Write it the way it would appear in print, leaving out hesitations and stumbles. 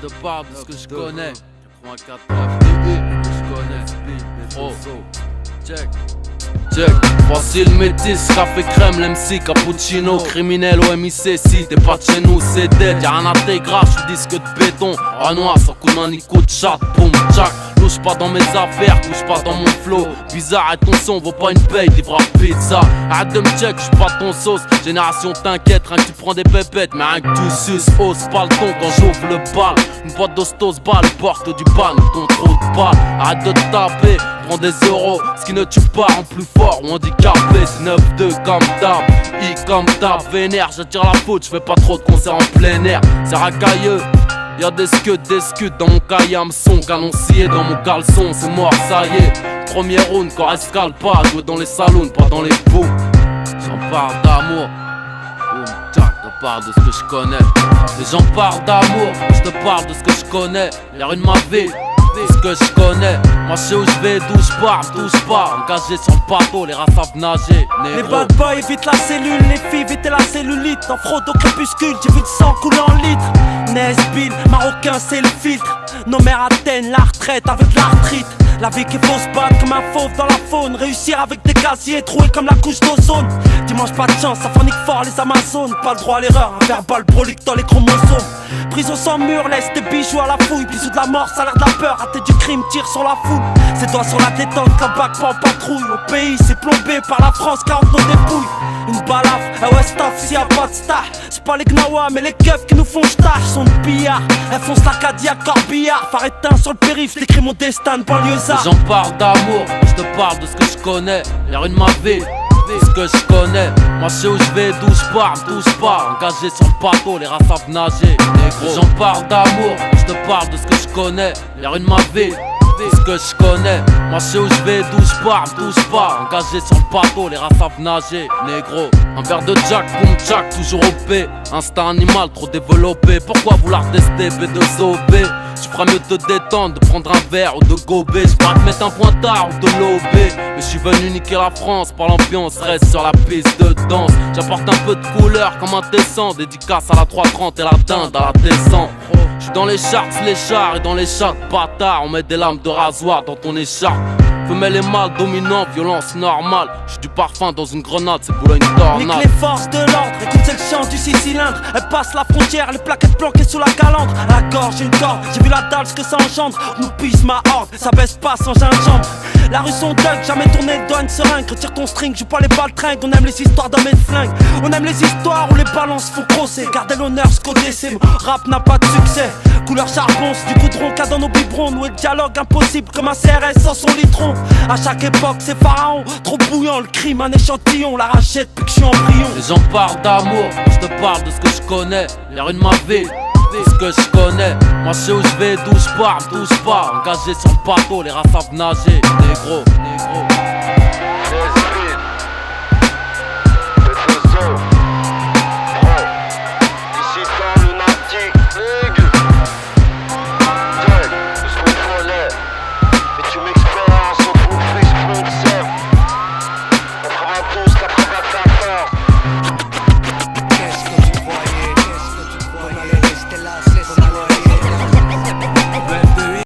je te parle de ce que je connais. 84 FDI, je connais. Oh, check. Check, voici le métis, café crème, l'MC, cappuccino, criminel au MIC, si t'es pas de chez nous, c'est dead, y'a un intégral, j'suis disque de béton, à noir, sans coup de main ni coup de chat, boum, tchac, touche pas dans mes affaires, touche pas dans mon flow, bizarre et ton son vaut pas une paye, livre à pizza, arrête de me check, j'suis pas ton sauce, génération t'inquiète, rien que tu prends des pépettes, mais rien que tu suces, hausse pas le ton quand j'ouvre le bal, une boîte d'hostos balle, porte du ban, ton trop de balle, arrête de te taper, prends des euros, ce qui ne tue pas en plus fort ou handicapé, c'est 9-2 comme d'hab, I comme d'hab, vénère, j'attire la faute, j'fais pas trop de concerts en plein air, c'est racailleux, y'a des scuds dans mon cahier hameçon, canon scié dans mon caleçon, c'est mort, ça y est, premier round, corps escale pas, jouer dans les salons, pas dans les bouts, j'en parle d'amour, boum, tac, je te parle de ce que je connais, les gens parlent d'amour, je te parle de ce que je connais, l'air de ma vie, ce que je connais, moi je sais où je vais, d'où je pars, touche pas, engagé sur le bateau, les rats savent nager, négro. Les bad boys évitent la cellule, les filles évitent la cellulite. En fraude au crépuscule, j'ai vu du sang couler en litres. Nesbill, marocain c'est le filtre. Nos mères atteignent la retraite avec l'arthrite. La vie qui faut se battre comme un fauve dans la faune. Réussir avec des casiers troués comme la couche d'ozone. Dimanche pas de chance, ça fornique fort les Amazones. Pas le droit à l'erreur, un verbal prolique dans les chromosomes. Prison sans mur, laisse tes bijoux à la fouille. Bisous de la mort, ça a l'air de la peur. Raté du crime, tire sur la foule. C'est toi sur la détente, qu'un bac pas en patrouille. Au pays, c'est plombé par la France, 40 nos dépouilles. Une balafre, ouais staff, s'il y a pas de star. C'est pas les gnawa, mais les keufs qui nous font j'tâche. Sont de pillards, elles foncent l'Arcadia, corbillard. Phare éteint sur le périph', j'écris mon destin de banlieusard. Les gens parlent d'amour, je te parle de ce que je connais, l'air de ma vie, ce que je connais, moi je sais où je vais, d'où je pars, touche pas, engagé sur le bateau, les rats savent nager, négro. Les gens parlent d'amour, je te parle de ce que je connais, l'air de ma vie, ce que je connais, moi je sais où je vais, d'où je pars, touche pas, engagé sur le bateau, les rats savent nager, négro. Un verre de Jack, boom Jack, toujours OP, instinct animal trop développé, pourquoi vouloir tester B2OB? Tu feras mieux de te détendre, de prendre un verre ou de gober. Je pourrais te mettre un pointard ou de lober. Mais je suis venu niquer la France par l'ambiance, reste sur la piste de danse. J'apporte un peu de couleur comme un descend. Dédicace à la 330 et la dinde à la descente. Je suis dans les charts, les chars et dans les chats bâtards. On met des lames de rasoir dans ton écharpe. Femelle et mâle dominant, violence normale. J'suis du parfum dans une grenade, c'est pour une tornade. Nique les forces de l'ordre, écoute c'est le chant du 6 cylindres. Elle passe la frontière, les plaquettes planquées sous la calandre. À la gorge une corde, j'ai vu la dalle, ce que ça engendre. Nous pisse ma horde, ça baisse pas sans gingembre. La rue son dog, jamais tourné le doigt une seringue. Retire ton string, joue pas les balles tringues. On aime les histoires d'hommes et de flingues. On aime les histoires où les balances font crosser. Gardez l'honneur, ce qu'on décime. Rap n'a pas de succès. Couleur charbon, c'est du goudron qu'a dans nos biberons. Nous et le dialogue impossible comme un CRS sans son litron. À chaque époque c'est pharaon, trop bouillant le crime, un échantillon. La rachète depuis que je suis embryon. Les gens parlent d'amour, je te parle de ce que je connais, l'air de ma vie, ce que je connais, moi je sais où je vais, d'où je pars, touche pas, engagé sur le bateau, les rats savent nager, négro, négro.